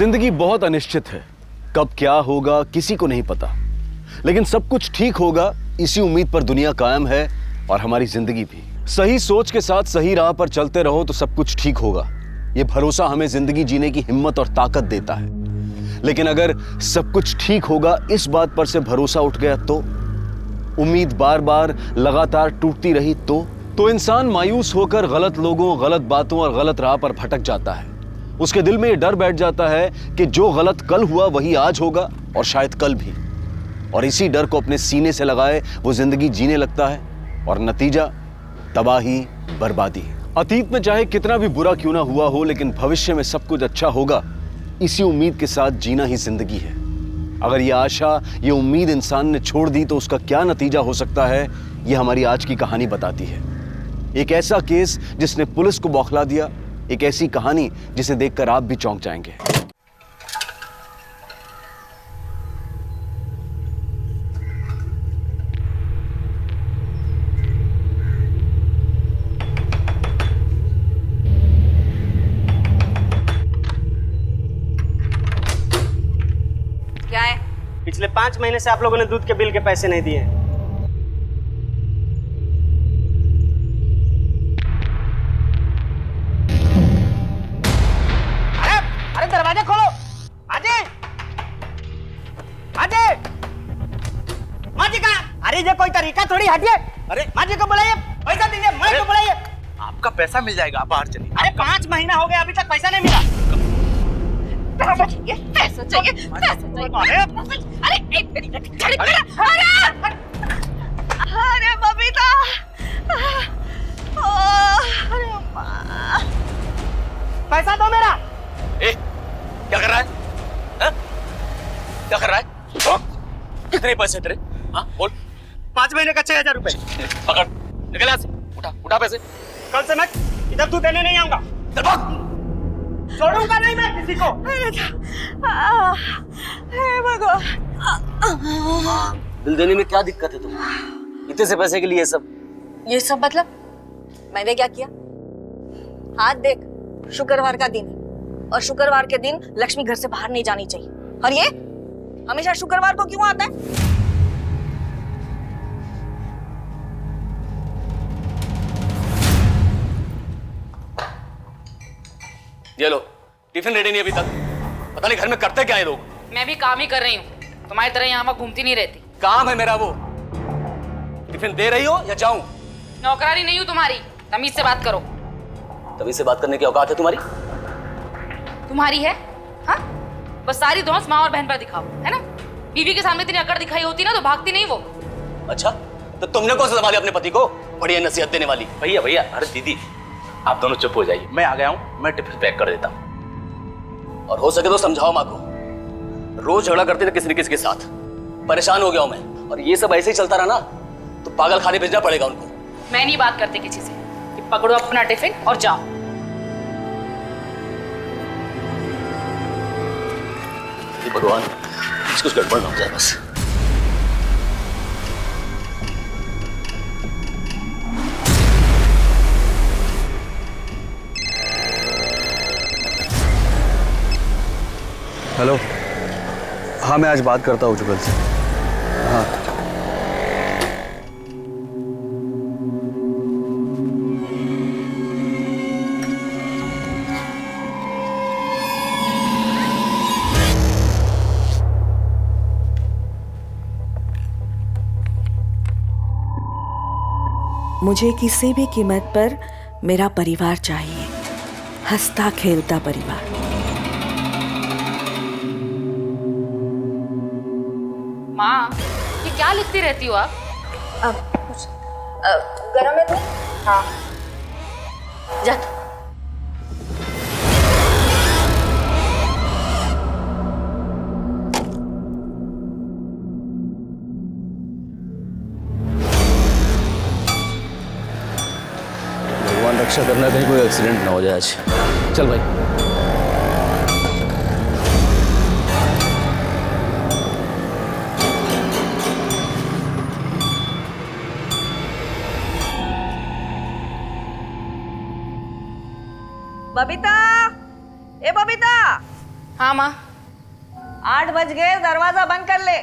जिंदगी बहुत अनिश्चित है, कब क्या होगा किसी को नहीं पता, लेकिन सब कुछ ठीक होगा इसी उम्मीद पर दुनिया कायम है और हमारी जिंदगी भी। सही सोच के साथ सही राह पर चलते रहो तो सब कुछ ठीक होगा। ये भरोसा हमें जिंदगी जीने की हिम्मत और ताकत देता है। लेकिन अगर सब कुछ ठीक होगा इस बात पर से भरोसा उठ गया तो, उम्मीद बार बार लगातार टूटती रही तो इंसान मायूस होकर गलत लोगों, गलत बातों और गलत राह पर भटक जाता है। उसके दिल में ये डर बैठ जाता है कि जो गलत कल हुआ वही आज होगा और शायद कल भी। और इसी डर को अपने सीने से लगाए वो जिंदगी जीने लगता है और नतीजा तबाही, बर्बादी। अतीत में चाहे कितना भी बुरा क्यों ना हुआ हो, लेकिन भविष्य में सब कुछ अच्छा होगा, इसी उम्मीद के साथ जीना ही जिंदगी है। अगर ये आशा, ये उम्मीद इंसान ने छोड़ दी तो उसका क्या नतीजा हो सकता है, ये हमारी आज की कहानी बताती है। एक ऐसा केस जिसने पुलिस को बौखला दिया, एक ऐसी कहानी जिसे देखकर आप भी चौंक जाएंगे। क्या है? पिछले 5 महीने से आप लोगों ने दूध के बिल के पैसे नहीं दिए हैं। अरे दरवाजा खोलो। अजय, अजय, माँ जी कहाँ? अरे ये कोई तरीका थोड़ी, हटिए। अरे माँ जी को बुलाइए, पैसा दीजिए। माँ को बुलाइए। आपका पैसा मिल जाएगा, आप बाहर चलिए। अरे 5 महीना हो गया, अभी तक पैसा नहीं मिला। पैसा चाहिए, पैसा चाहिए, पैसा चाहिए। अरे एक मिनट, अरे बबीता, अरे माँ, पैसा दो मेरा। ए, क्या कर रहा है? हा? क्या कर रहा है? कितने पैसे तेरे? हाँ बोल। 5 महीने का 6000 रुपए। पकड़, निकल यहाँ से। उठा पैसे। कल से मैं इधर दूध देने नहीं आऊंगा। चल भाग। छोड़ूंगा नहीं मैं किसी को। हे भगवान। बिल देने में क्या दिक्कत है तुम्हें? इतने से पैसे के लिए सब? ये सब मतलब? मैंने क्या किया? हाथ देख, शुक्रवार का दिन है और शुक्रवार के दिन लक्ष्मी घर से बाहर नहीं जानी चाहिए, और ये हमेशा शुक्रवार को क्यों आता है? ये लो, टिफिन रेडी नहीं अभी तक। पता नहीं घर में करते क्या है लोग। मैं भी काम ही कर रही हूँ, तुम्हारी तरह यहाँ वहाँ घूमती नहीं रहती। काम है मेरा वो। टिफिन दे रही हो या जाऊं? नौकरानी नहीं हूँ तुम्हारी, तमीज से बात करो। तभी से बात करने की औकात है तुम्हारी? तुम्हारी है? हाँ, बस सारी धौंस माँ और बहन पर दिखाओ, है ना? बीवी के सामने इतनी अकड़ दिखाई होती ना तो भागती नहीं वो। अच्छा, तो तुमने कौन सा संभाली अपने पति को? बढ़िया नसीहत देने वाली। भैया, अरे दीदी, आप दोनों चुप हो जाइए। मैं आ गया हूँ, मैं टिफिन पैक कर देता हूँ। और हो सके तो समझाओ माँ को। रोज झगड़ा करते थे किसी न किसी के साथ। परेशान हो गया हूं मैं, और ये सब ऐसे ही चलता रहा ना तो पागल खाने भेजना पड़ेगा उनको। मैं नहीं बात करती किसी से, कि पकड़ो अपना टिफिन और जाओ। भगवान, कुछ गड़बड़ ना हो जाए बस। हेलो, हाँ मैं आज बात करता हूँ जुगल से। हाँ मुझे किसी भी कीमत पर मेरा परिवार चाहिए, हंसता खेलता परिवार। माँ, ये क्या लिखती रहती हो आप? कुछ गरम है तो? हाँ, जा। भगवान रक्षा करना, कहीं कोई एक्सीडेंट ना हो जाए आज। चल भाई। बबीता, ए बबीता, हाँ माँ। 8 बज गए, दरवाजा बंद कर ले।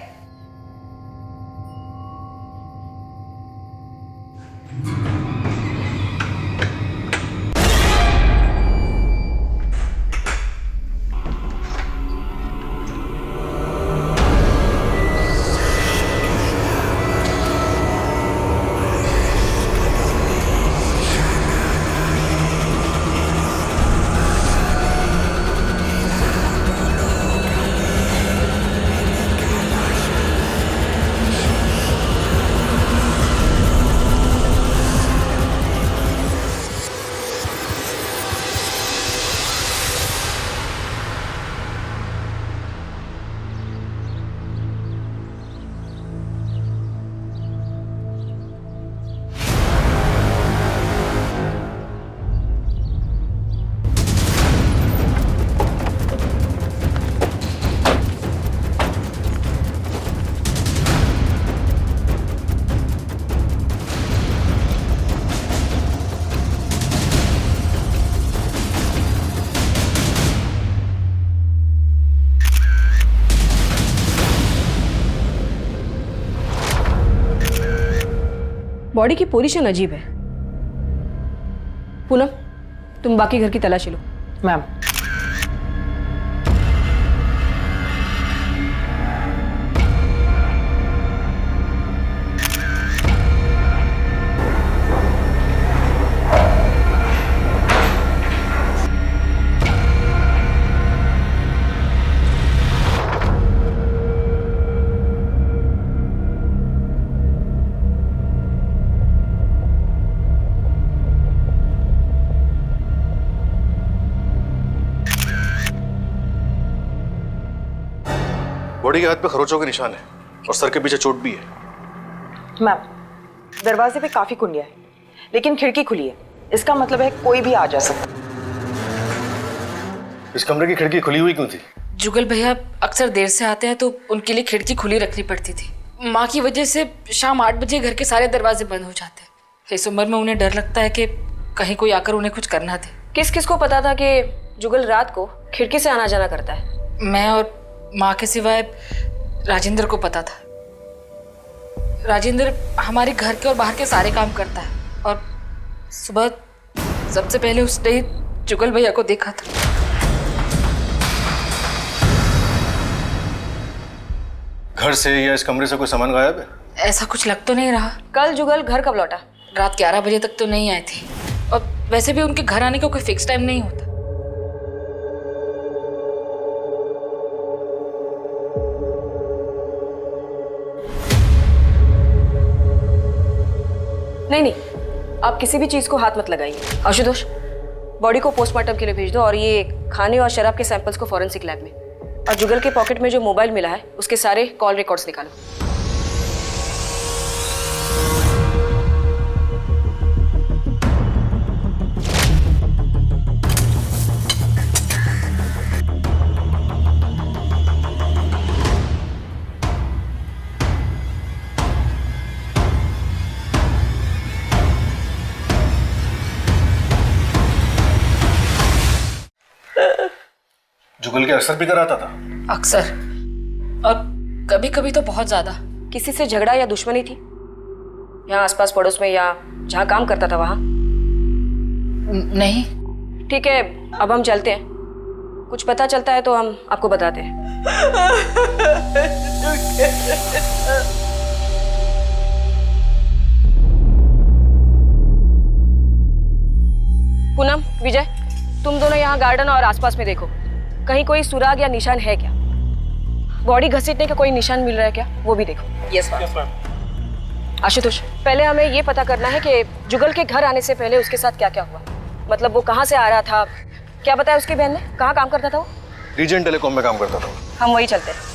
बॉडी की पोजीशन अजीब है। पूनम, तुम बाकी घर की तलाशी लो। मैम। बॉडी के हाथ पे खरोचों के निशान है और सर के पीछे चोट भी है। मैम, दरवाजे पे काफी कुंडिया है, लेकिन खिड़की खुली है। इसका मतलब है कोई भी आ जा सकता। इस कमरे की खिड़की खुली हुई क्यों थी? जुगल भैया अक्सर देर से आते हैं तो उनके लिए खिड़की खुली रखनी पड़ती थी। माँ की वजह से शाम 8 बजे घर के सारे दरवाजे बंद हो जाते हैं। इस उम्र में उन्हें डर लगता है कि कहीं कोई आकर उन्हें कुछ करना दे। किस किस को पता था कि जुगल रात को खिड़की से आना जाना करता है? मैं और माँ के सिवाय राजेंद्र को पता था। राजेंद्र हमारे घर के और बाहर के सारे काम करता है और सुबह सबसे पहले उसने ही जुगल भैया को देखा था। घर से या इस कमरे से कोई सामान गायब है? ऐसा कुछ लग तो नहीं रहा। कल जुगल घर कब लौटा? रात 11 बजे तक तो नहीं आए थे और वैसे भी उनके घर आने का कोई फिक्स टाइम नहीं होता। नहीं, आप किसी भी चीज को हाथ मत लगाइए। आशुतोष, बॉडी को पोस्टमार्टम के लिए भेज दो और ये खाने और शराब के सैंपल्स को फॉरेंसिक लैब में। और जुगल के पॉकेट में जो मोबाइल मिला है उसके सारे कॉल रिकॉर्ड्स निकालो। जुगल के अक्सर फिक्र आता था? अक्सर, और कभी कभी तो बहुत ज्यादा। किसी से झगड़ा या दुश्मनी थी यहाँ आसपास पड़ोस में या जहाँ काम करता था वहाँ? नहीं। ठीक है, अब हम चलते हैं। कुछ पता चलता है तो हम आपको बताते हैं। पूनम, विजय, तुम दोनों यहाँ गार्डन और आसपास में देखो, कहीं कोई सुराग या निशान है क्या? बॉडी घसीटने का कोई निशान मिल रहा है क्या, वो भी देखो। Yes ma'am. आशुतोष, पहले हमें ये पता करना है कि जुगल के घर आने से पहले उसके साथ क्या क्या हुआ। मतलब वो कहाँ से आ रहा था, क्या बताया उसकी बहन ने, कहाँ काम करता था वो? रीजन टेलीकॉम में काम करता था। हम वही चलते हैं।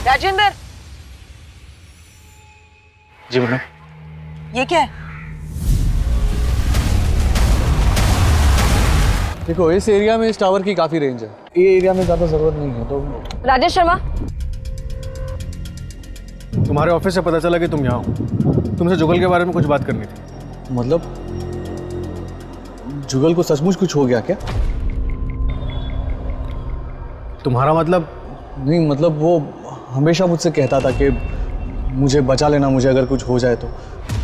राजेंद्र, जी मैडम। ये क्या है? देखो इस एरिया में इस टावर की काफ़ी रेंज है, ये एरिया में ज़्यादा ज़रूरत नहीं है। तो राजेश शर्मा, तुम्हारे ऑफिस से पता चला कि तुम यहाँ हो। तुमसे जुगल के बारे में कुछ बात करनी थी। मतलब जुगल को सचमुच कुछ हो गया क्या? तुम्हारा मतलब? नहीं मतलब वो हमेशा मुझसे कहता था कि मुझे बचा लेना, मुझे अगर कुछ हो जाए तो।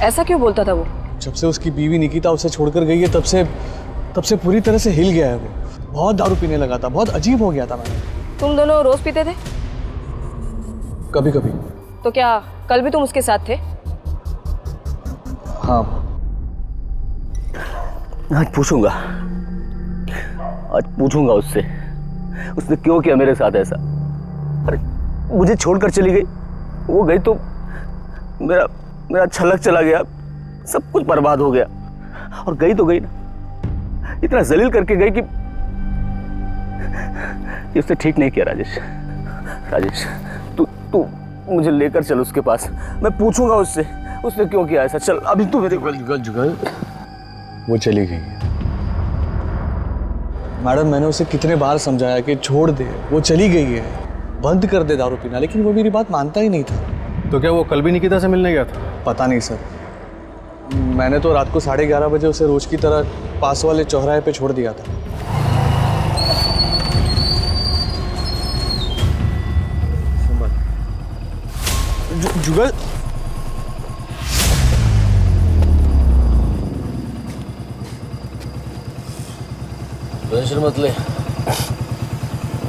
ऐसा क्यों बोलता था वो? जब से उसकी बीवी निकिता उसे छोड़कर गई है तब से पूरी तरह से हिल गया है वो। बहुत दारू पीने लगा था, बहुत अजीब हो गया था। मैंने तुम दोनों रोज पीते थे? कभी कभी। तो क्या कल भी तुम उसके साथ थे? हाँ। आज पूछूंगा उससे, उसने क्यों किया मेरे साथ ऐसा। अरे मुझे छोड़कर चली गई, वो गई तो मेरा छलक चला गया, सब कुछ बर्बाद हो गया। और गई तो गई ना, इतना जलील करके गई कि उसने ठीक नहीं किया। राजेश तू मुझे लेकर चल उसके पास, मैं पूछूंगा उससे उसने क्यों किया ऐसा। चल अभी तू मेरे जुगल वो चली गई है मैडम। मैंने उसे कितने बार समझाया कि छोड़ दे, वो चली गई है, बंद कर दे दारू पीना, लेकिन वो मेरी बात मानता ही नहीं था। तो क्या वो कल भी निकिता से मिलने गया था? पता नहीं सर, मैंने तो रात को 11:30 बजे उसे रोज की तरह पास वाले चौराहे पे छोड़ दिया था। जुगल टेंशन मत ले,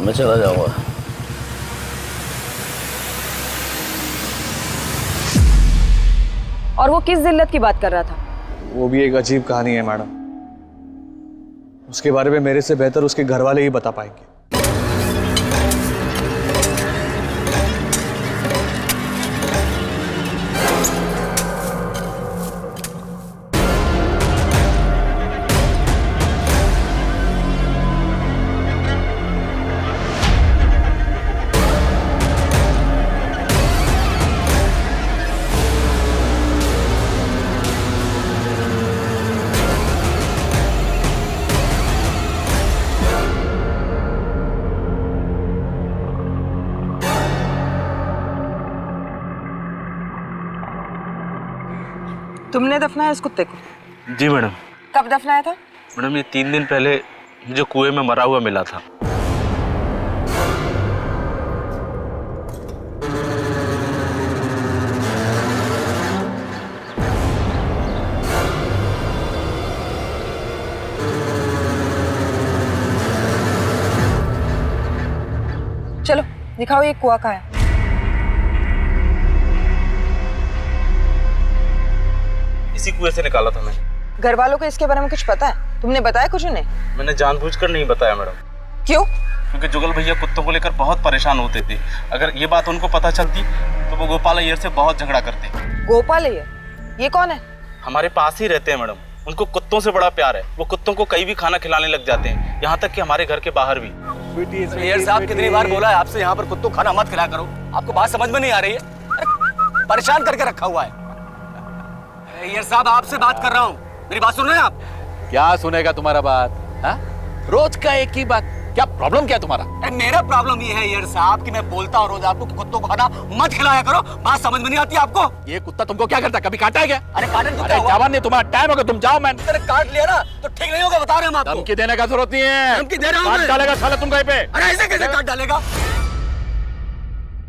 मैं चला जाऊंगा। और वो किस जिल्लत की बात कर रहा था? वो भी एक अजीब कहानी है मैडम, उसके बारे में मेरे से बेहतर उसके घर वाले ही बता पाएंगे। तुमने दफनाया इस कुत्ते को? जी मैडम। कब दफनाया था? मैडम ये 3 दिन पहले मुझे कुएं में मरा हुआ मिला था। चलो दिखाओ ये कुआं कहाँ है। इसी कुएं से निकाला था मैंने। घर वालों को इसके बारे में कुछ पता है? तुमने बताया कुछ उन्हें? मैंने जानबूझकर नहीं बताया मैडम। क्यों? क्योंकि जुगल भैया कुत्तों को लेकर बहुत परेशान होते थे। अगर ये बात उनको पता चलती तो वो गोपाल अय्यर से बहुत झगड़ा करते। गोपाल अय्यर? ये कौन है? हमारे पास ही रहते हैं मैडम, उनको कुत्तों से बड़ा प्यार है। वो कुत्तों को कहीं भी खाना खिलाने लग जाते हैं, यहाँ तक कि हमारे घर के बाहर भी। अय्यर साहब कितनी बार बोला है आपसे यहाँ पर कुत्तों खाना मत खिलाया करो, आपको बात समझ में नहीं आ रही है? परेशान करके रखा हुआ है। अय्यर साहब आपसे बात कर रहा हूँ, मेरी बात सुन रहे हैं आप? क्या सुनेगा तुम्हारा बात? हा? रोज का एक ही बात, क्या प्रॉब्लम क्या तुम्हारा? मेरा प्रॉब्लम ये है अय्यर साहब कि मैं बोलता हूँ रोज आपको कि कुत्तों को खाना मत खिलाया करो, बात समझ में नहीं आती आपको? ये कुत्ता तुमको क्या करता, कभी काटा है क्या? अरे काटन अरे जवान नहीं, तुम्हारा टाइम होगा, तुम जाओ। मैंने काट लिया ना तो ठीक नहीं होगा, बता रहे हैं हम आपको। धमकी देने का जरूरत नहीं है। धमकी दे रहा हूं काट मैं। डालेगा साला तुम कहीं पे। अरे ऐसे कैसे काट डालेगा?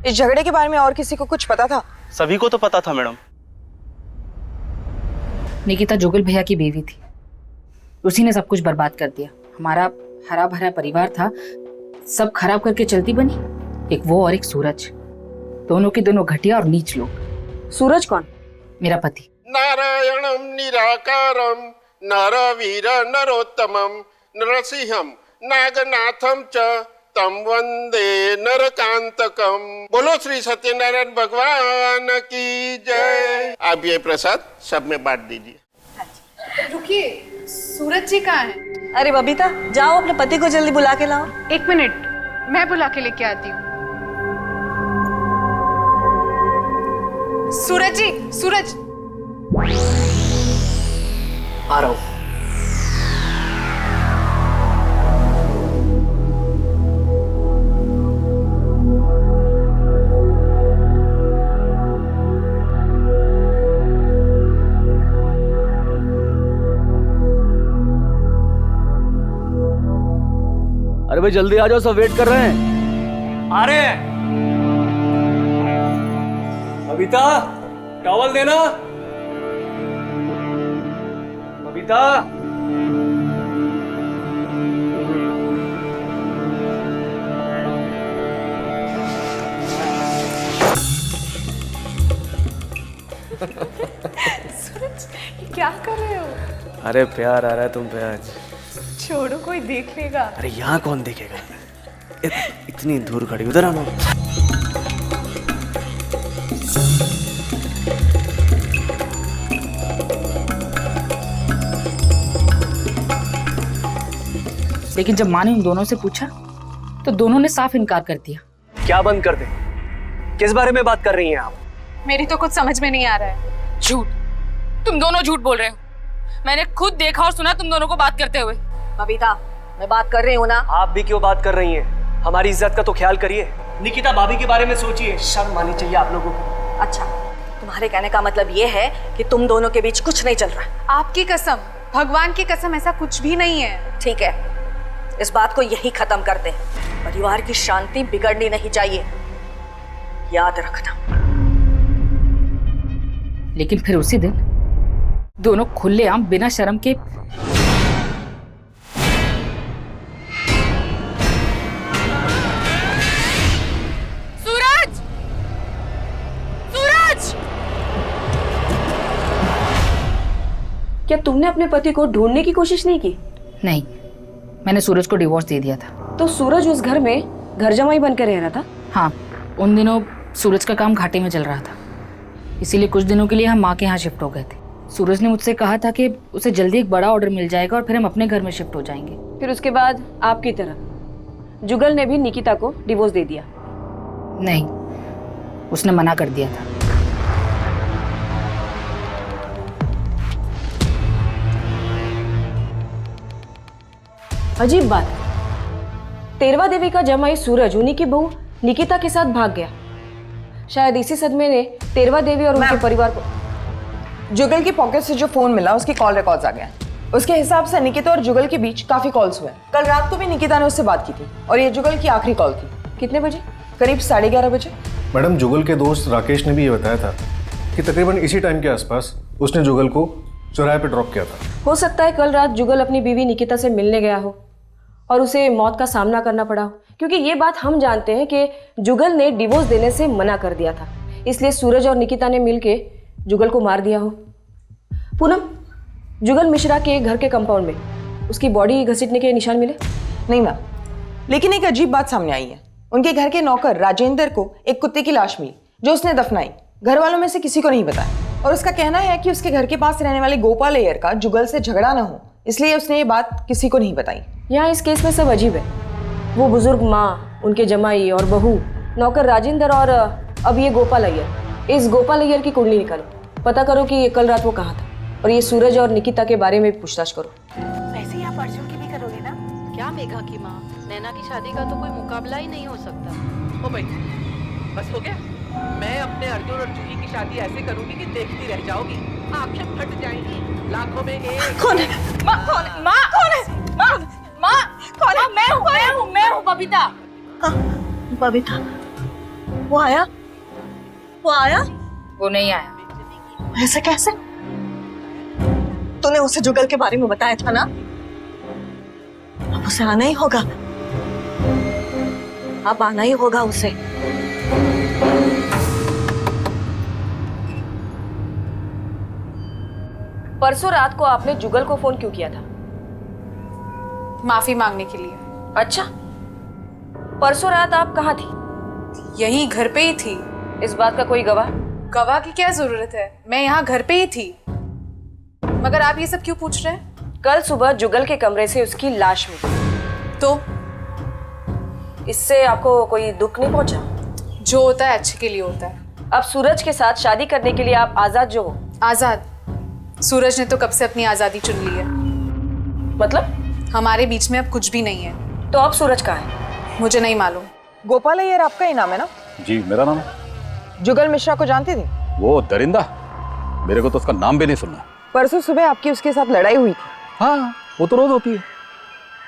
इस झगड़े के बारे में और किसी को कुछ पता था? सभी को तो पता था मैडम। निकिता जुगल भैया की बीवी थी, उसी ने सब कुछ बर्बाद कर दिया। हमारा हरा भरा परिवार था, सब खराब करके चलती बनी। एक वो और एक सूरज, दोनों के दोनों घटिया और नीच लोग। सूरज कौन? मेरा पति। नारायणं निराकारं नरवीर नरोत्तमं नरसिंहं नागनाथं च तं वंदे नरकांतकम। बोलो श्री सत्यनारायण भगवान की जय। आप ये प्रसाद सब में बांट दीजिए। रुकिए, सूरज जी कहाँ हैं? अरे बबीता, जाओ अपने पति को जल्दी बुला के लाओ। 1 मिनट, मैं बुला के लेके आती हूँ। सूरज जी, सूरज। आ रहा हूँ। अरे भाई जल्दी आ जाओ, सब वेट कर रहे हैं। आ रहे हैं। बबीता, टॉवल देना। बबीता। सूरज, ये क्या कर रहे हो? अरे प्यार आ रहा है तुम पे आज। छोड़ो, कोई देख लेगा। अरे यहाँ कौन देखेगा? इतनी दूर खड़ी, उधर आना। लेकिन जब माँ ने उन दोनों से पूछा तो दोनों ने साफ इनकार कर दिया। क्या बंद कर दे? किस बारे में बात कर रही हैं आप? मेरी तो कुछ समझ में नहीं आ रहा है। झूठ, तुम दोनों झूठ बोल रहे हो। मैंने खुद देखा और सुना तुम दोनों को बात करते हुए। बबीता, मैं बात कर रही हूँ ना। आप भी क्यों बात कर रही हैं? हमारी इज्जत का तो ख्याल करिए। निकिता भाभी के बारे में सोचिए, शर्म आनी चाहिए आप लोगों को। अच्छा, तुम्हारे कहने का मतलब ये है कि तुम दोनों के बीच कुछ नहीं चल रहा। आपकी कसम, भगवान की कसम, ऐसा कुछ भी नहीं है। ठीक है, इस बात को यही खत्म कर दे। परिवार की शांति बिगड़नी नहीं चाहिए, याद रखना। लेकिन फिर उसी दिन दोनों खुलेआम बिना शर्म के सूरज! सूरज! क्या तुमने अपने पति को ढूंढने की कोशिश नहीं की? नहीं, मैंने सूरज को डिवोर्स दे दिया था। तो सूरज उस घर में घर जमाई बनकर रह रहा था? हाँ, उन दिनों सूरज का काम घाटे में चल रहा था, इसीलिए कुछ दिनों के लिए हम माँ के यहाँ शिफ्ट हो गए थे। सूरज ने मुझसे कहा था कि उसे जल्दी एक बड़ा ऑर्डर मिल जाएगा और फिर हम अपने घर में शिफ्ट हो जाएंगे। फिर उसके बाद आपकी तरह जुगल ने भी निकिता को डिवोर्स दे दिया? नहीं, उसने मना कर दिया था। अजीब बात, तेरवा देवी का जमाई सूरज उन्हीं की बहू निकिता के साथ भाग गया। शायद इसी सदमे ने तेरवा देवी और उनके परिवार को। जुगल की पॉकेट से जो फोन मिला उसकी कॉल रिकॉर्ड्स आ गए। उसके हिसाब से निकिता और जुगल के बीच काफी कॉल्स हुए। कल रात को भी निकिता ने उससे बात की थी और ये जुगल की आखिरी कॉल थी। कितने बजे? करीब 11:30 बजे। मैडम, जुगल के दोस्त राकेश ने भी ये बताया था कि तकरीबन इसी टाइम के आसपास उसने जुगल को चौराहे पे ड्रॉप किया था। हो सकता है कल रात जुगल अपनी बीवी निकिता से मिलने गया हो और उसे मौत का सामना करना पड़ा हो, क्योंकि ये बात हम जानते हैं कि जुगल ने डिवोर्स देने से मना कर दिया था, इसलिए सूरज और निकिता ने मिलके जुगल को मार दिया हो। पूनम, जुगल मिश्रा के घर के कंपाउंड में उसकी बॉडी घसीटने के निशान मिले? नहीं मैम, लेकिन एक अजीब बात सामने आई है। उनके घर के नौकर राजेंद्र को एक कुत्ते की लाश मिली जो उसने दफनाई। घर वालों में से किसी को नहीं बताया और उसका कहना है कि उसके घर के पास रहने वाले गोपाल अय्यर का जुगल से झगड़ा ना हो, इसलिए उसने ये बात किसी को नहीं बताई। यहाँ इस केस में सब अजीब है। वो बुजुर्ग माँ, उनके जमाई और बहू, नौकर राजेंद्र और अब ये गोपाल अय्यर। इस गोपाल अय्यर की कुंडली निकालो, पता करो कि ये कल रात वो कहाँ था और ये सूरज और निकिता के बारे में पूछताछ करो। वैसे ही आप अर्जुन की भी करोगे ना? क्या मेघा की माँ, नैना की शादी का तो कोई मुकाबला ही नहीं हो सकता। ओ भाई, बस हो गया। मैं अपने अर्जुन और जूही की शादी ऐसे करूंगी कि देखती रह जाओगी, आंखें फट जाएंगी, लाखों में एक। कौन है? माँ कौन है? माँ कौन है? माँ, माँ कौन है? मैं हूँ बबीता। बबीता, वो आया? वो नहीं आया। ऐसे कैसे? तूने उसे जुगल के बारे में बताया था ना? अब उसे आना ही होगा, अब आना ही होगा उसे। परसों रात को आपने जुगल को फोन क्यों किया था? माफी मांगने के लिए। अच्छा, परसों रात आप कहाँ थी? यही घर पे ही थी। इस बात का कोई गवाह? गवाह की क्या जरूरत है, मैं यहाँ घर पे ही थी। मगर आप ये सब क्यों पूछ रहे हैं? कल सुबह जुगल के कमरे से उसकी लाश मिली। तो इससे आपको कोई दुख नहीं पहुंचा? जो होता है अच्छे के लिए होता है। अब सूरज के साथ शादी करने के लिए आप आजाद जो हो। आजाद? सूरज ने तो कब से अपनी आजादी चुन ली है। मतलब? हमारे बीच में अब कुछ भी नहीं है। तो अब सूरज कहाँ है? मुझे नहीं मालूम। गोपाल अय्यर आपका ही नाम है ना? जी, मेरा नाम है। जुगल मिश्रा को जानती थी? वो दरिंदा, मेरे को तो उसका नाम भी नहीं सुनना। परसों सुबह आपकी उसके साथ लड़ाई हुई थी। हाँ, वो तो रोज होती है,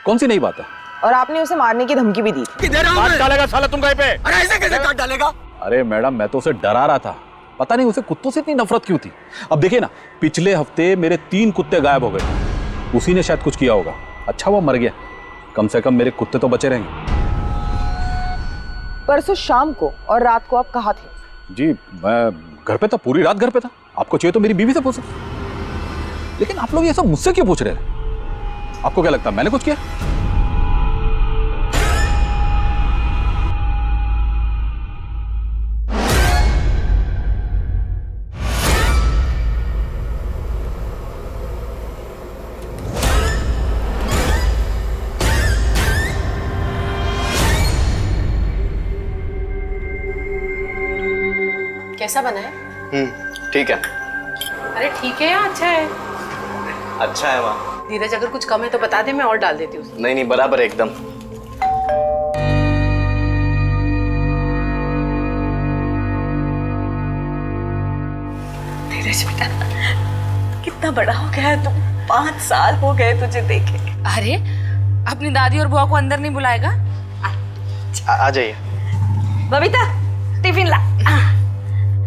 कौन सी नई बात है? और आपने उसे मारने की धमकी भी दी थी। काट डालेगा साला तुम कहीं पे। अरे ऐसे कैसे काट डालेगा? अरे मैडम, मैं तो उसे डरा रहा था, पता नहीं उसे कुत्तों से इतनी नफरत क्यों थी। अब देखिए ना, पिछले हफ्ते मेरे 3 कुत्ते गायब हो गए, उसी ने शायद कुछ किया होगा। अच्छा वो मर गया, कम से कम मेरे कुत्ते तो बचे रहेंगे। परसों शाम को और रात को आप कहाँ थे? जी मैं घर पे था, पूरी रात घर पे था। आपको चाहिए तो मेरी बीवी से पूछो। लेकिन आप लोग ये सब मुझसे क्यों पूछ रहे हैं? आपको क्या लगता है मैंने कुछ किया? कैसा बना है? ठीक है। अरे ठीक है या अच्छा है? अच्छा है माँ। धीरज अगर कुछ कम है तो बता दे, मैं और डाल देती हूँ। नहीं नहीं, बराबर है एकदम। धीरज बेटा, कितना बड़ा हो गया है तू। 5 साल हो गए तुझे देखे। अरे अपनी दादी और बुआ को अंदर नहीं बुलाएगा? आ जाइए। बबीता, टिफिन ला।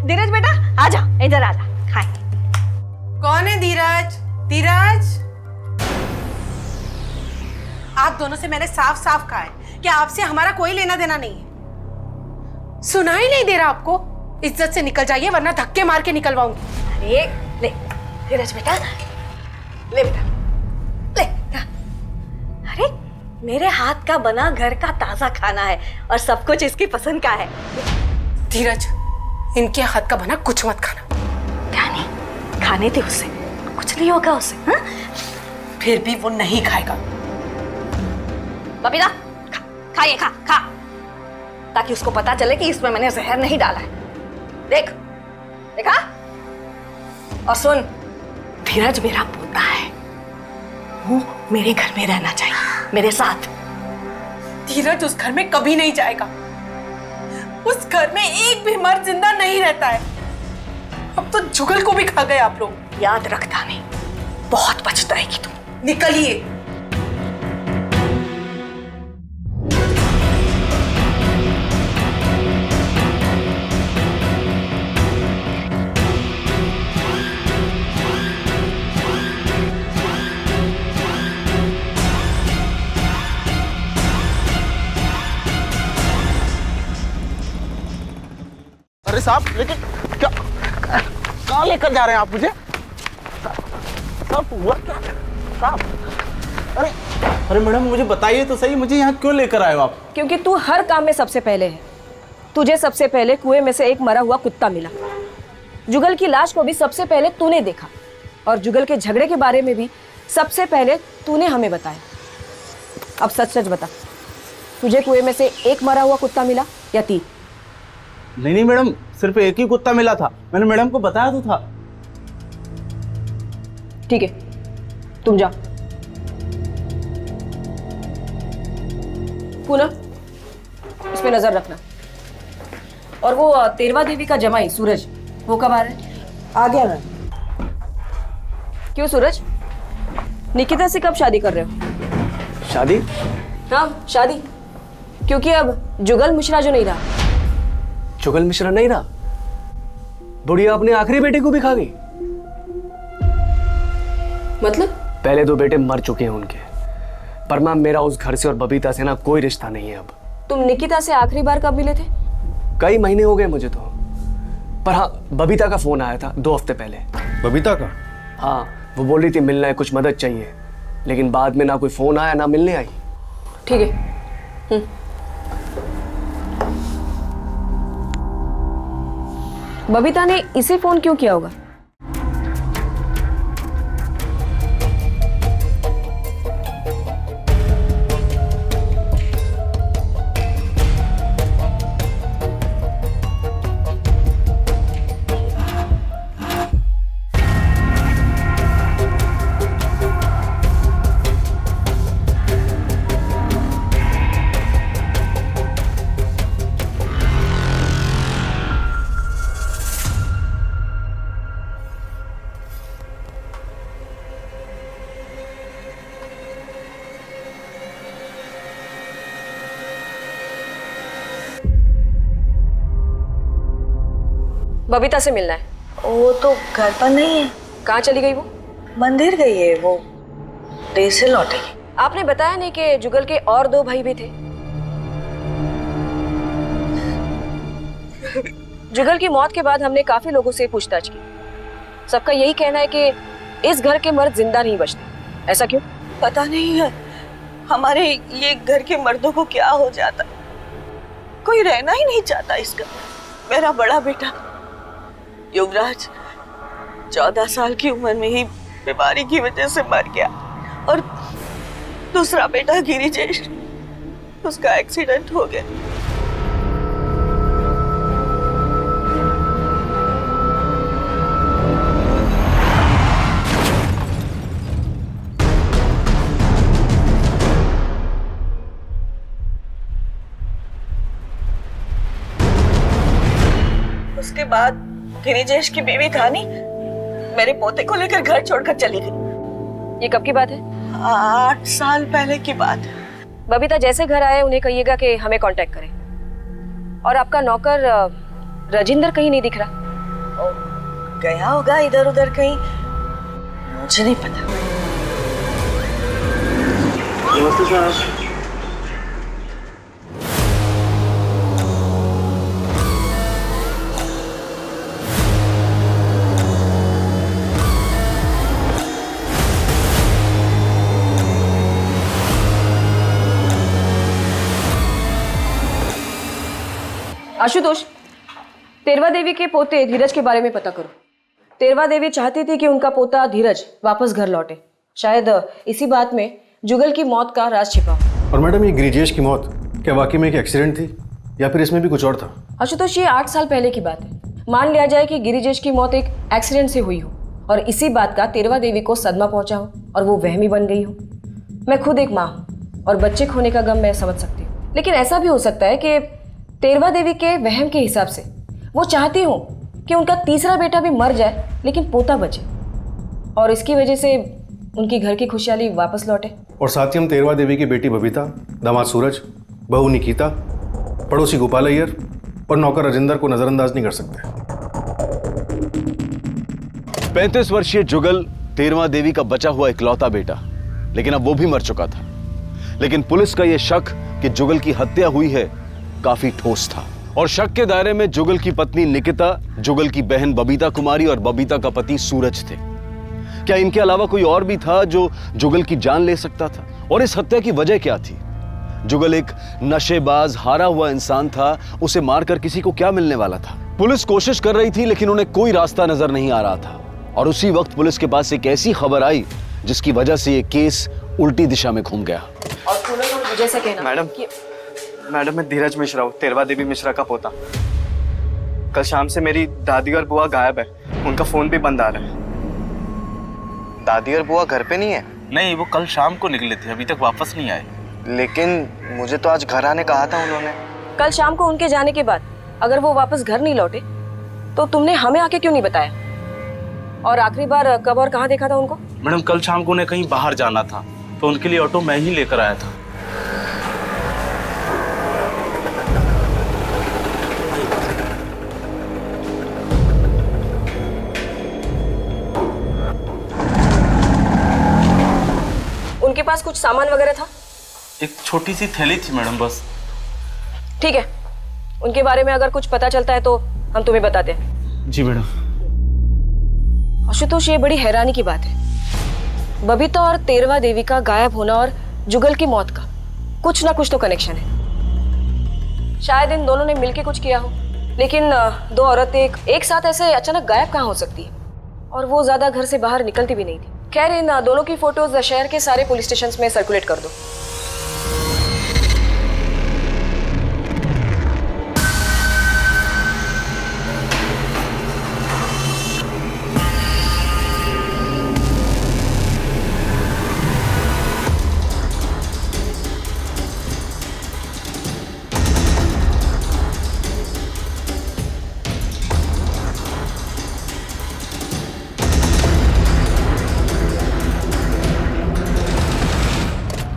धीरज बेटा आजा, इधर आजा, खाए। कौन है धीरज? धीरज, आप दोनों से मैंने साफ साफ कहा है कि आपसे हमारा कोई लेना देना नहीं है। सुनाई नहीं दे रहा आपको? इज्जत से निकल जाइए वरना धक्के मार के निकलवाऊंगी। ये ले धीरज बेटा, ले बेटा, ले। अरे मेरे हाथ का बना घर का ताजा खाना है और सब कुछ इसकी पसंद का है। धीरज, इनके हाथ का बना कुछ मत खाना। क्या नहीं खाने थे उसे, कुछ नहीं होगा उसे। हाँ? फिर भी वो नहीं खाएगा। बबीता खाइए, खा खा, ताकि उसको पता चले कि इसमें मैंने जहर नहीं डाला है। देख, देखा? और सुन, धीरज मेरा पोता है, वो मेरे घर में रहना चाहिए, मेरे साथ। धीरज उस घर में कभी नहीं जाएगा। उस घर में एक भी मर्द जिंदा नहीं रहता है। अब तो जुगल को भी खा गए आप लोग। याद रखता नहीं, बहुत पछताएगी तू। निकलिए। अरे साहब, लेकिन क्या कहाँ लेकर जा रहे हैं आप मुझे? साहब हुआ क्या? साहब, अरे मैडम मुझे बताइए तो सही, मुझे यहाँ क्यों लेकर आए हो आप? क्योंकि तू हर काम में सबसे पहले है। तुझे सबसे पहले कुएं में से एक मरा हुआ कुत्ता मिला। जुगल की लाश को भी सबसे पहले तूने देखा और जुगल के झगड़े के बारे में भी सबसे पहले तूने हमें बताया। अब सच सच बता, तुझे कुएं में से एक मरा हुआ कुत्ता मिला या 3? नहीं मैडम, सिर्फ एक ही कुत्ता मिला था, मैंने मैडम को बताया तो था। ठीक है, तुम जाओ। पूनम, इस पे नजर रखना। और वो तेरवा देवी का जमाई सूरज, वो कब आ रहा है? आ गया मैं। क्यों सूरज, निकिता से कब शादी कर रहे हो? शादी? हाँ शादी, क्योंकि अब जुगल मिश्रा जो नहीं रहा। जुगल मिश्रा नहीं रहा? बुढ़िया अपने आखिरी बेटे को भी खा गई। मतलब? पहले 2 बेटे मर चुके हैं उनके, पर मैम मेरा उस घर से और बबीता से ना कोई रिश्ता नहीं है अब। तुम निकिता से आखिरी बार कब मिले थे? कई महीने हो गए मुझे तो, पर हाँ बबीता का फोन आया था 2 हफ्ते पहले। बबीता का? हाँ, वो बोल रही थी मिलना है, कुछ मदद चाहिए, लेकिन बाद में ना कोई फोन आया ना मिलने आई। ठीक है। बबीता ने इसे फोन क्यों किया होगा? बबीता से मिलना है। वो तो घर पर नहीं है। कहाँ चली गई वो? मंदिर गई है, वो देर से लौटेगी। आपने बताया नहीं कि जुगल के और 2 भाई भी थे? जुगल की मौत के बाद हमने काफी लोगों से पूछताछ की। सबका यही कहना है कि इस घर के मर्द जिंदा नहीं बचते। ऐसा क्यों? पता नहीं है, हमारे ये घर के मर्दों को क्या हो जाता, कोई रहना ही नहीं चाहता इस घर में। मेरा बड़ा बेटा युवराज 14 साल की उम्र में ही बीमारी की वजह से मर गया, और दूसरा बेटा गिरिजेश, उसका एक्सीडेंट हो गया। उसके बाद गिरिजेश की बीवी खानी मेरे पोते को लेकर घर छोड़कर चली गई। ये कब की बात है? 8 साल पहले की बात है। बबीता जैसे घर आए उन्हें कहिएगा कि हमें कांटेक्ट करें। और आपका नौकर राजेंद्र कहीं नहीं दिख रहा। गया होगा इधर उधर कहीं, मुझे नहीं पता। नमस्ते साहब। आशुतोष, तेरवा देवी के पोते धीरज के बारे में पता करो। तेरवा देवी चाहती थी कि उनका पोता धीरज वापस घर लौटे। शायद इसी बात में जुगल की मौत का राज छिपा हो। और मैडम, ये गिरिजेश की मौत क्या वाकई में एक एक्सीडेंट थी या फिर इसमें भी कुछ और था? आशुतोष, ये 8 साल पहले की बात है। मान लिया जाए कि गिरिजेश की मौत एक एक्सीडेंट से हुई हो और इसी बात का तेरवा देवी को सदमा पहुंचा हो और वो वहमी बन गई हो। मैं खुद एक माँ हूँ और बच्चे खोने का गम मैं समझ सकती हूँ, लेकिन ऐसा भी हो सकता है कि तेरवा देवी के वहम के हिसाब से वो चाहती हो कि उनका तीसरा बेटा भी मर जाए लेकिन पोता बचे, और इसकी वजह से उनकी घर की खुशहाली वापस लौटे। और साथ ही हम तेरवा देवी की बेटी बबीता, दामाद सूरज, बहू निकिता, पड़ोसी गोपाल अय्यर और नौकर राजेंद्र को नजरअंदाज नहीं कर सकते। 35 वर्षीय जुगल तेरवा देवी का बचा हुआ इकलौता बेटा, लेकिन अब वो भी मर चुका था। लेकिन पुलिस का यह शक कि जुगल की हत्या हुई है काफी ठोस था, और शक के दायरे में जुगल की पत्नी निकिता, जुगल की बहन बबीता कुमारी और बबीता का पति सूरज थे। क्या इनके अलावा कोई और भी था जो जुगल की जान ले सकता था? और इस हत्या की वजह क्या थी? जुगल एक नशेबाज, हारा हुआ इंसान था, उसे मारकर किसी को क्या मिलने वाला था? पुलिस कोशिश कर रही थी लेकिन उन्हें कोई रास्ता नजर नहीं आ रहा था, और उसी वक्त पुलिस के पास एक ऐसी खबर आई जिसकी वजह से यह केस उल्टी दिशा में घूम गया। और विजय से कहना मैडम, मैं धीरज मिश्रा हूँ, तेरवा देवी मिश्रा का पोता। कल शाम से मेरी दादी और बुआ गायब है, उनका फोन भी बंद आ रहा है। दादी और बुआ घर पे नहीं है? नहीं, वो कल शाम को निकले थे, अभी तक वापस नहीं आए। लेकिन मुझे तो आज घर आने कहा था उन्होंने। कल शाम को उनके जाने के बाद अगर वो वापस घर नहीं लौटे तो तुमने हमें आके क्यों नहीं बताया? और आखिरी बार कब और कहाँ देखा था उनको? मैडम, कल शाम को उन्हें कहीं बाहर जाना था, तो उनके लिए ऑटो मैं ही लेकर आया था। उनके पास कुछ सामान वगैरह था? एक छोटी सी थैली थी मैडम, बस। ठीक है, उनके बारे में अगर कुछ पता चलता है तो हम तुम्हें बताते हैं। जी मैडम। आशुतोष, ये बड़ी हैरानी की बात है। बबीता और तेरवा देवी का गायब होना और जुगल की मौत का कुछ ना कुछ तो कनेक्शन है। शायद इन दोनों ने मिलकर कुछ किया हो, लेकिन 2 औरतें एक साथ ऐसे अचानक गायब कहाँ हो सकती है? और वो ज्यादा घर से बाहर निकलती भी नहीं थी। खैर, इन दोनों की फोटोज शहर के सारे पुलिस स्टेशन में सर्कुलेट कर दो।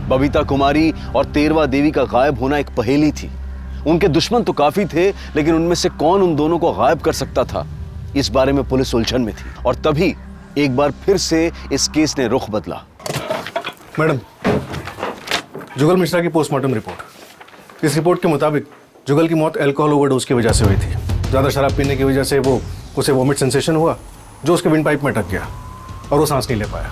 बबीता कुमारी और तेरवा देवी का गायब होना एक पहेली थी। उनके दुश्मन तो काफी थे, लेकिन उनमें से कौन उन दोनों को गायब कर सकता था, इस बारे में पुलिस उलझन में थी और तभी एक बार फिर से इस केस ने रुख बदला। मैडम, जुगल मिश्रा की पोस्टमार्टम रिपोर्ट। इस रिपोर्ट के मुताबिक जुगल की मौत अल्कोहल ओवरडोज की वजह से हुई थी। ज़्यादा शराब पीने की वजह से उसे वॉमिट सेंसेशन हुआ जो उसके विंड पाइप में अटक गया और वो सांस नहीं ले पाया।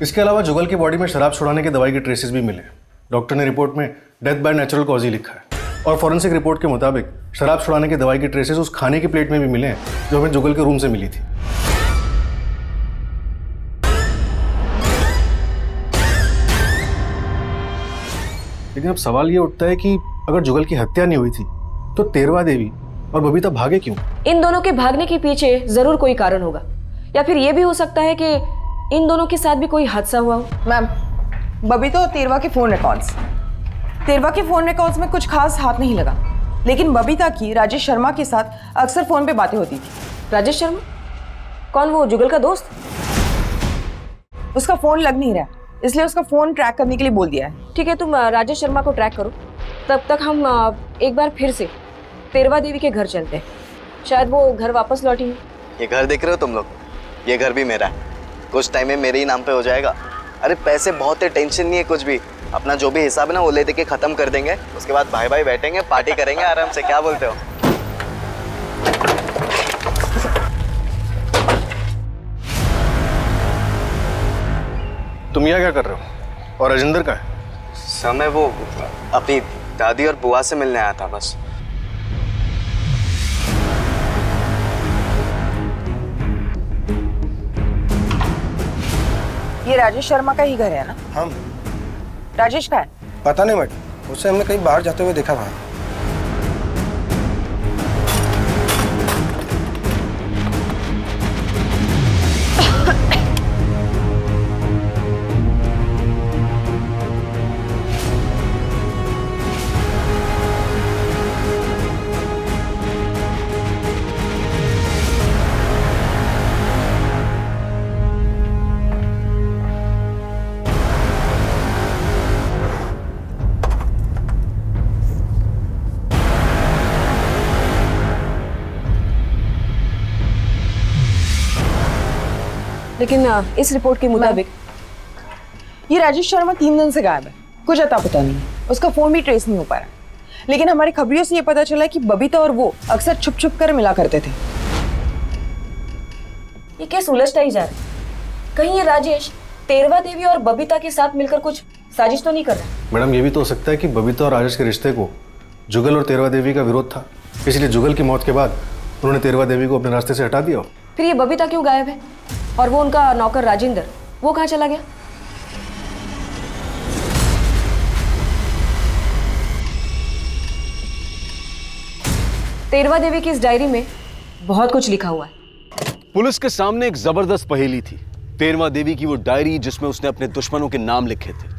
इसके अलावा जुगल की बॉडी में शराब छुड़ाने की दवाई के ट्रेसेस भी मिले। डॉक्टर ने रिपोर्ट में death by natural cause he लिखा है और फॉरेंसिक रिपोर्ट के मुताबिक शराब छुड़ाने की दवाई के ट्रेसेस उस खाने की प्लेट में भी मिले हैं जो हमें जुगल के रूम से मिली थी। लेकिन अब सवाल ये उठता है कि अगर जुगल की हत्या नहीं हुई थी तो तेरवा देवी और बबीता भागे क्यों? इन दोनों के भागने के पीछे जरूर कोई कारण होगा, या फिर ये भी हो सकता है कि इन दोनों के साथ भी कोई हादसा हुआ हो। मैम, बबीता और तेरवा के फोन रिकॉर्ड्स में कुछ खास हाथ नहीं लगा, लेकिन बबीता की राजेश शर्मा के साथ अक्सर फोन पे बातें होती थी। राजेश शर्मा कौन? वो जुगल का दोस्त? उसका फोन लग नहीं रहा, इसलिए उसका फोन ट्रैक करने के लिए बोल दिया है। ठीक है, तुम राजेश शर्मा को ट्रैक करो, तब तक हम एक बार फिर से तेरवा देवी के घर चलते हैं। शायद वो घर वापस लौटी है। ये घर देख रहे हो तुम लोग? ये घर भी मेरा है, कुछ टाइम में मेरे ही नाम पे हो जाएगा। अरे पैसे बहुत है, टेंशन नहीं है कुछ भी। अपना जो भी हिसाब है ना वो ले दे के खत्म कर देंगे, उसके बाद भाई भाई बैठेंगे, पार्टी करेंगे आराम से। क्या बोलते हो? तुम यहाँ क्या कर रहे हो? और राजेंद्र का है? समय वो अपनी दादी और बुआ से मिलने आया था बस। ये राजेश शर्मा का ही घर है ना? हम राजेश का है? पता नहीं मैडम, उसे हमने कहीं बाहर जाते हुए देखा था। लेकिन इस रिपोर्ट के मुताबिक ये राजेश शर्मा 3 दिन से गायब है, कुछ अता पता नहीं है। उसका फोन भी ट्रेस नहीं हो पा रहा, लेकिन हमारी खबरियों से ये पता चला कि बबीता और वो अक्सर छुप छुप कर मिला करते थे। ये केस उलझता ही जा रहा है। कहीं ये राजेश तेरवा देवी और बबीता के साथ मिलकर कुछ साजिश तो नहीं कर रहा? मैडम, ये भी तो हो सकता है कि बबीता और राजेश के रिश्ते को जुगल और तेरवा देवी का विरोध था, इसलिए जुगल की मौत के बाद उन्होंने तेरवा देवी को अपने रास्ते से हटा दिया। फिर ये बबीता क्यों गायब है? और वो उनका नौकर राजेंद्र, वो कहाँ चला गया? तेरवा देवी की इस डायरी में बहुत कुछ लिखा हुआ है। पुलिस के सामने एक जबरदस्त पहेली थी, तेरवा देवी की वो डायरी जिसमें उसने अपने दुश्मनों के नाम लिखे थे।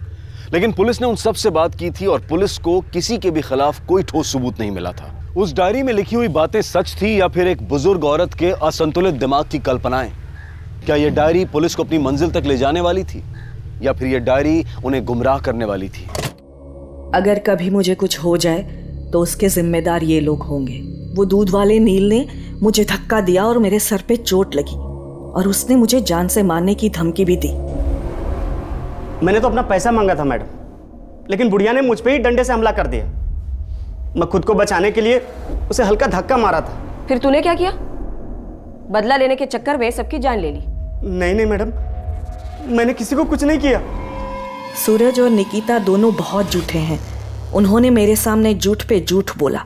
लेकिन पुलिस ने उन सब से बात की थी और पुलिस को किसी के भी खिलाफ कोई ठोस सबूत नहीं मिला था। उस डायरी में लिखी हुई बातें सच थी या फिर एक बुजुर्ग औरत के असंतुलित दिमाग की कल्पनाएं? क्या यह डायरी पुलिस को अपनी मंजिल तक ले जाने वाली थी या फिर यह डायरी उन्हें गुमराह करने वाली थी? अगर कभी मुझे कुछ हो जाए तो उसके जिम्मेदार ये लोग होंगे। वो दूध वाले नील ने मुझे धक्का दिया और मेरे सर पे चोट लगी और उसने मुझे जान से मारने की धमकी भी दी। मैंने तो अपना पैसा मांगा था मैडम, लेकिन बुढ़िया ने मुझ पे ही डंडे से हमला कर दिया। मैं खुद को बचाने के लिए उसे हल्का धक्का मारा था। फिर तूने क्या किया? बदला लेने के चक्कर में सबकी जान ले ली? नहीं नहीं मैडम, मैंने किसी को कुछ नहीं किया। सूरज और निकिता दोनों बहुत झूठे हैं। उन्होंने मेरे सामने झूठ पे झूठ बोला।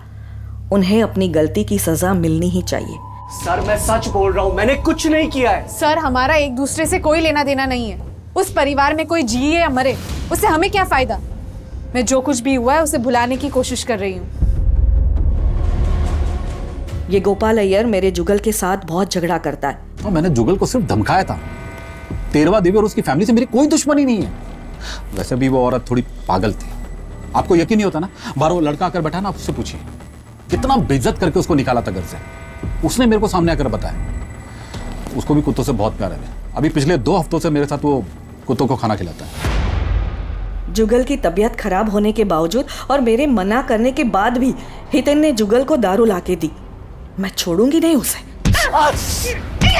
उन्हें अपनी गलती की सजा मिलनी ही चाहिए। सर मैं सच बोल रहा हूँ, मैंने कुछ नहीं किया है। सर हमारा एक दूसरे से कोई लेना देना नहीं है। उस परिवार में कोई जिए या मरे उससे हमें क्या फायदा। मैं जो कुछ भी हुआ है उसे भुलाने की कोशिश कर रही हूँ। ये गोपाल अय्यर मेरे जुगल के साथ बहुत झगड़ा करता है। तो मैंने जुगल को सिर्फ धमकाया था। तेरवा देवी और उसकी फैमिली से मेरी कोई दुश्मनी नहीं है। वैसे भी वो औरत थोड़ी पागल थी, आपको यकीन नहीं होता ना, बाहर वो लड़का आकर बैठा ना, आप उससे पूछिए कितना बेइज्जत करके उसको निकाला था घर से। उसने मेरे को सामने आकर बताया उसको भी कुत्तों से बहुत प्यार है। अभी पिछले 2 हफ्तों से मेरे साथ वो कुत्तों को खाना खिलाता है। जुगल की तबीयत खराब होने के बावजूद और मेरे मना करने के बाद भी हितेन ने जुगल को दारू लाके दी। मैं छोड़ूंगी नहीं उसे।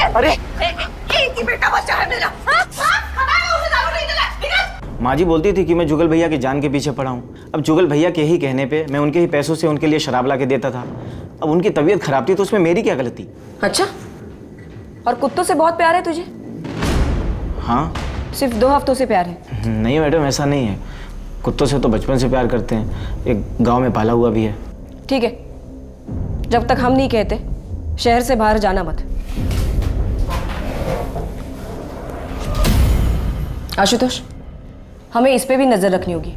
अरे एक ही बेटा बच्चा है मेरा। उसे दारू नहीं दिला। माँ जी बोलती थी कि मैं जुगल भैया की जान के पीछे पड़ा हूँ। अब जुगल भैया के ही कहने पे मैं उनके ही पैसों से उनके लिए शराब ला के देता था। अब उनकी तबीयत खराब थी तो उसमें मेरी क्या गलती? अच्छा, और कुत्तों से बहुत प्यार है तुझे? हाँ। सिर्फ 2 हफ्तों से प्यार है? नहीं मैडम, ऐसा नहीं है। कुत्तों से तो बचपन से प्यार करते हैं, एक गांव में पाला हुआ भी है। ठीक है, जब तक हम नहीं कहते शहर से बाहर जाना मत। आशुतोष, हमें इस पे भी नजर रखनी होगी।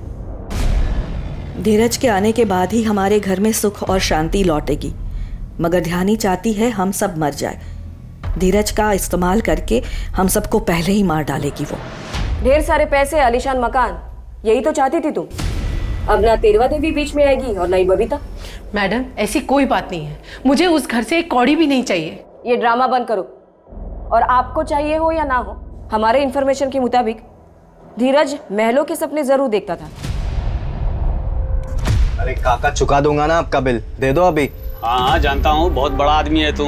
धीरज के आने के बाद ही हमारे घर में सुख और शांति लौटेगी, मगर ध्यानी चाहती है हम सब मर जाए। धीरज का इस्तेमाल करके हम सबको पहले ही मार डालेगी वो। ढेर सारे पैसे, आलीशान मकान, यही तो चाहती थी तुम। अब ना तेरवा देवी बीच में आएगी और ना ही बबीता। मैडम, ऐसी कोई बात नहीं है, मुझे उस घर से एक कौड़ी भी नहीं चाहिए। ये ड्रामा बंद करो। और आपको चाहिए हो या ना हो, हमारे इंफॉर्मेशन के मुताबिक धीरज महलों के सपने जरूर देखता था। अरे काका, चुका दूंगा ना आपका बिल, दे दो अभी। हाँ हाँ जानता हूँ, बहुत बड़ा आदमी है तू,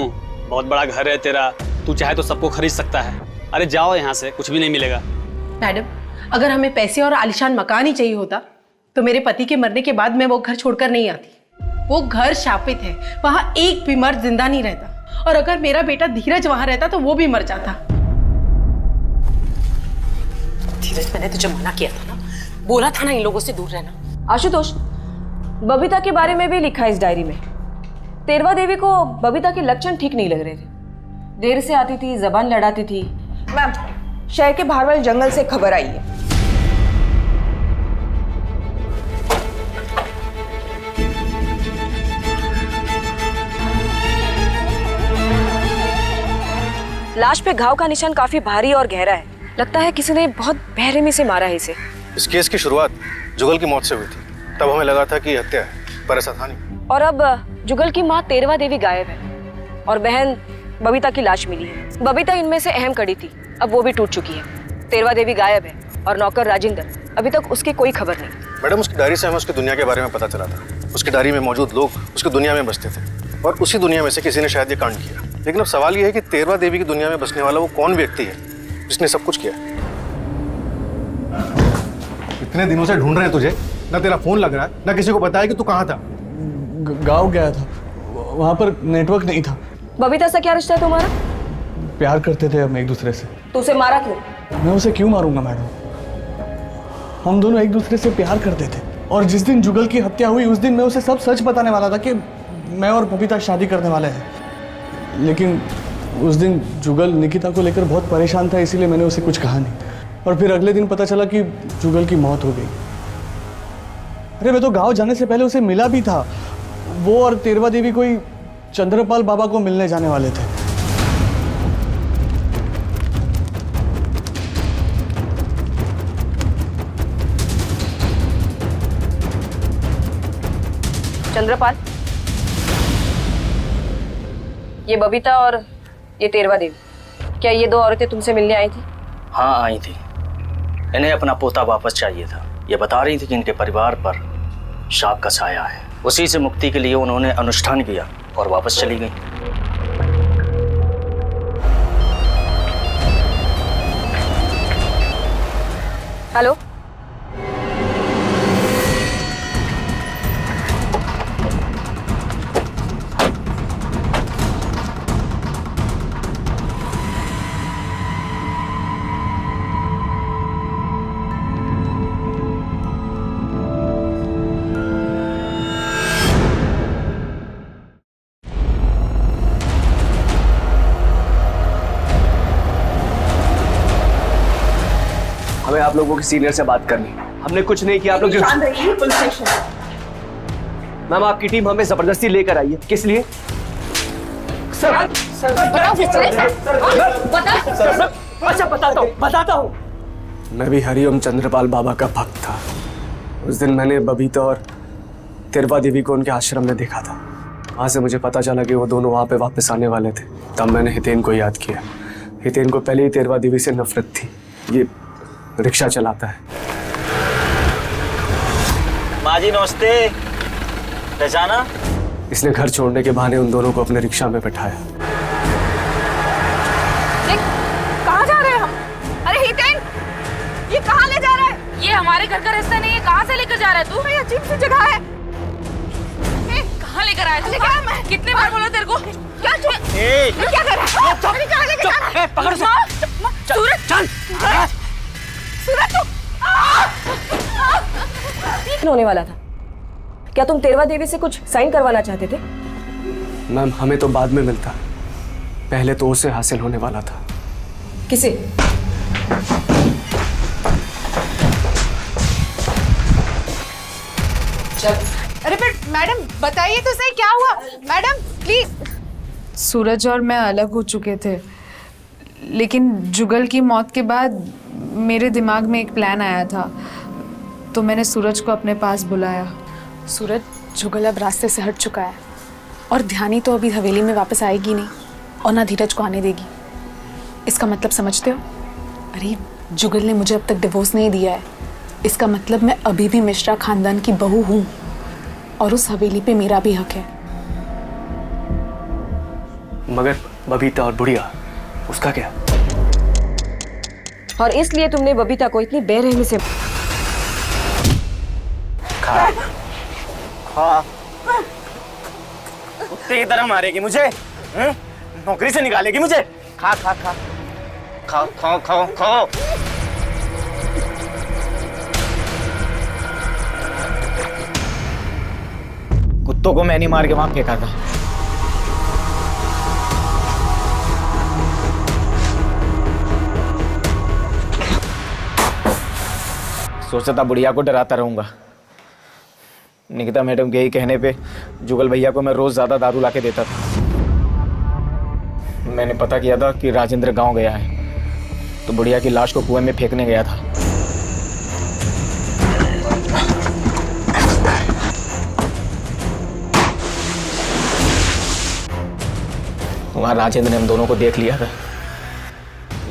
बहुत बड़ा घर है तेरा, तू चाहे तो सबको खरीद सकता है। अरे जाओ यहाँ से, कुछ भी नहीं मिलेगा। मैडम, अगर हमें पैसे और आलिशान मकान ही चाहिए होता तो मेरे पति के मरने के बाद मैं वो घर छोड़कर नहीं आती। वो घर शापित है, वहाँ एक भी मर्द जिंदा नहीं रहता, और अगर मेरा बेटा धीरज वहाँ रहता तो वो भी मर जाता। धीरज, मैंने तुझे मना किया था ना, बोला था ना इन लोगों से दूर रहना। आशुतोष, बबीता के बारे में भी लिखा है इस डायरी में। तेरवा देवी को बबीता के लक्षण ठीक नहीं लग रहे थे। देर से आती थी, जबान लड़ाती थी। मैम, शहर के बाहर वाले जंगल से खबर आई है। लाश पे घाव का निशान काफी भारी और गहरा है। लगता है किसी ने बहुत बेरहमी से मारा है इसे। इस केस की शुरुआत जुगल की मौत से हुई थी, तब हमें लगा था कि हत्या है, पर ऐसा था नहीं। और अब जुगल की माँ तेरवा देवी गायब है और बहन बबीता की लाश मिली है। बबीता इनमें से अहम कड़ी थी, अब वो भी टूट चुकी है। तेरवा देवी गायब है और नौकर राजेंद्र, अभी तक उसकी कोई खबर नहीं। मैडम, उसकी डायरी से हमें उसकी दुनिया के बारे में पता चला था। उसकी डायरी में मौजूद लोग उसकी दुनिया में बसते थे और उसी दुनिया में से किसी ने शायद ये कांड किया। लेकिन अब सवाल ये है कि तेरवा देवी की दुनिया में बसने वाला वो कौन व्यक्ति है जिसने सब कुछ किया। इतने दिनों से ढूंढ रहे हैं तुझे, ना तेरा फोन लग रहा है, ना किसी को बताया कि तू कहाँ था। गाँव गया था, वहाँ पर नेटवर्क नहीं था। बबीता से क्या रिश्ता है तुम्हारा? प्यार करते थे हम एक दूसरे से। तो उसे मारा क्यों? मैं उसे क्यों मारूंगा मैडम, हम दोनों एक दूसरे से प्यार करते थे। और जिस दिन जुगल की हत्या हुई उस दिन मैं उसे सब सच बताने वाला था कि मैं और बबीता शादी करने वाले हैं। लेकिन उस दिन जुगल निकिता को लेकर बहुत परेशान था, इसीलिए मैंने उसे कुछ कहा नहीं। और फिर अगले दिन पता चला कि जुगल की मौत हो गई। अरे मैं तो गांव जाने से पहले उसे मिला भी था। वो और तेरवा देवी कोई चंद्रपाल बाबा को मिलने जाने वाले थे। चंद्रपाल, ये बबीता और ये तेरवा देवी, क्या ये 2 औरतें तुमसे मिलने आई थी? हाँ आई थी, इन्हें अपना पोता वापस चाहिए था। ये बता रही थी कि इनके परिवार पर शाप का साया है। उसी से मुक्ति के लिए उन्होंने अनुष्ठान किया और वापस चली गई। हेलो, हमें आप लोगों के सीनियर से बात करनी। हमने कुछ नहीं किया, आप लोग पुलिस स्टेशन। मैम, आपकी टीम हमें जबरदस्ती लेकर आई है। किस लिए? सर, अच्छा बताता हूँ। मैं भी हरिओम चंद्रपाल बाबा का भक्त था। उस दिन मैंने बबीता और तिरवा देवी को उनके आश्रम में देखा था। वहाँ से मुझे पता चला कि वो दोनों वहाँ पे वापस आने वाले थे। तब मैंने हितेन को याद किया। हितेन को पहले ही तिरवा देवी से नफरत थी। ये रिक्शा चलाता है। माँ जी नमस्ते, पहचाना? इसने घर छोड़ने के बहाने उन दोनों को अपने रिक्शा में बैठाया। कहाँ जा रहे हैं हम? अरे हितेन, ये कहाँ ले जा रहा है? ये हमारे घर का रास्ता नहीं है, कहाँ से लेकर जा रहा है तू? ये अजीब सी जगह है। कहाँ लेकर आया तू? कितने बार बोला तेरे को? क्या क्या कर रहा है? कहाँ लेकर जा रहा है? पकड़ सूरज चल। सूरज तू होने वाला था। क्या तुम तेरवा देवी से कुछ साइन करवाना चाहते थे? मैम हमें तो बाद में मिलता, पहले तो उसे हासिल होने वाला था। किसे? अरे पर मैडम बताइए तो सही क्या हुआ? Madam please. सूरज और मैं अलग हो चुके थे, लेकिन जुगल की मौत के बाद मेरे दिमाग में एक प्लान आया था, तो मैंने सूरज को अपने पास बुलाया। सूरज, जुगल अब रास्ते से हट चुका है और ध्यानी तो अभी हवेली में वापस आएगी नहीं और ना धीरज को आने देगी। इसका मतलब समझते हो? अरे जुगल ने मुझे अब तक डिवोर्स नहीं दिया है, इसका मतलब मैं अभी भी मिश्रा खानदान की बहू हूँ और उस हवेली पे मेरा भी हक है। मगर बबीता और बुढ़िया, उसका क्या? और इसलिए तुमने बबीता को इतनी बेरहमी से खा कुत्ते की तरह मारेगी मुझे, नौकरी से निकालेगी मुझे। खा खा खा खाओ खाओ खाओ खाओ। कुत्तों को मैंने मार के वहां फेंका था। सोचा था बुढ़िया को डराता रहूंगा। निकिता मैडम के ही कहने पे जुगल भैया को मैं रोज ज्यादा दारू लाके देता था। मैंने पता किया था कि राजेंद्र गांव गया है, तो बुढ़िया की लाश को कुएं में फेंकने गया था। वहां राजेंद्र ने हम दोनों को देख लिया था,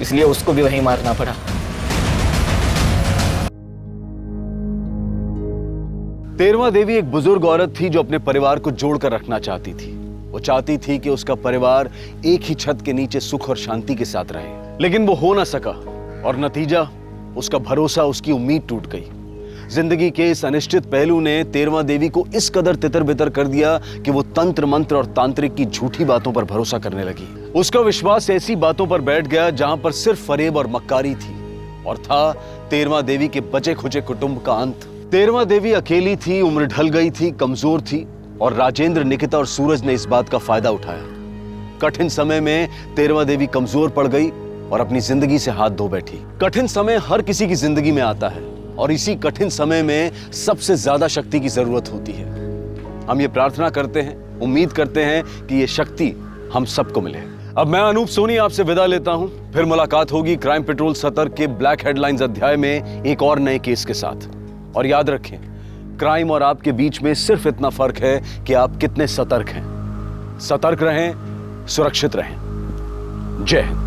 इसलिए उसको भी वहीं मारना पड़ा। तेरवा देवी एक बुजुर्ग औरत थी जो अपने परिवार को जोड़कर रखना चाहती थी। वो चाहती थी कि उसका परिवार एक ही छत के नीचे सुख और शांति के साथ रहे, लेकिन वो हो ना सका और नतीजा उसका भरोसा, उसकी उम्मीद टूट गई। जिंदगी के इस अनिश्चित पहलू ने तेरवा देवी को इस कदर तितर बितर कर दिया कि वो तंत्र मंत्र और तांत्रिक की झूठी बातों पर भरोसा करने लगी। उसका विश्वास ऐसी बातों पर बैठ गया जहां पर सिर्फ फरेब और मक्कारी थी, और था तेरवा देवी के बचे खुचे कुटुंब का अंत। तेरवा देवी अकेली थी, उम्र ढल गई थी, कमजोर थी, और राजेंद्र, निकिता और सूरज ने इस बात का फायदा उठाया। कठिन समय में तेरवा देवी कमजोर पड़ गई और अपनी जिंदगी से हाथ धो बैठी। कठिन समय हर किसी की जिंदगी में आता है और इसी कठिन समय में सबसे ज्यादा शक्ति की जरूरत होती है। हम ये प्रार्थना करते हैं, उम्मीद करते हैं कि ये शक्ति हम सबको मिले। अब मैं अनूप सोनी आपसे विदा लेता हूं। फिर मुलाकात होगी क्राइम पेट्रोल सतर्क के ब्लैक हेडलाइंस अध्याय में एक और नए केस के साथ। और याद रखें, क्राइम और आपके बीच में सिर्फ इतना फर्क है कि आप कितने सतर्क हैं। सतर्क रहें, सुरक्षित रहें। जय हिंद।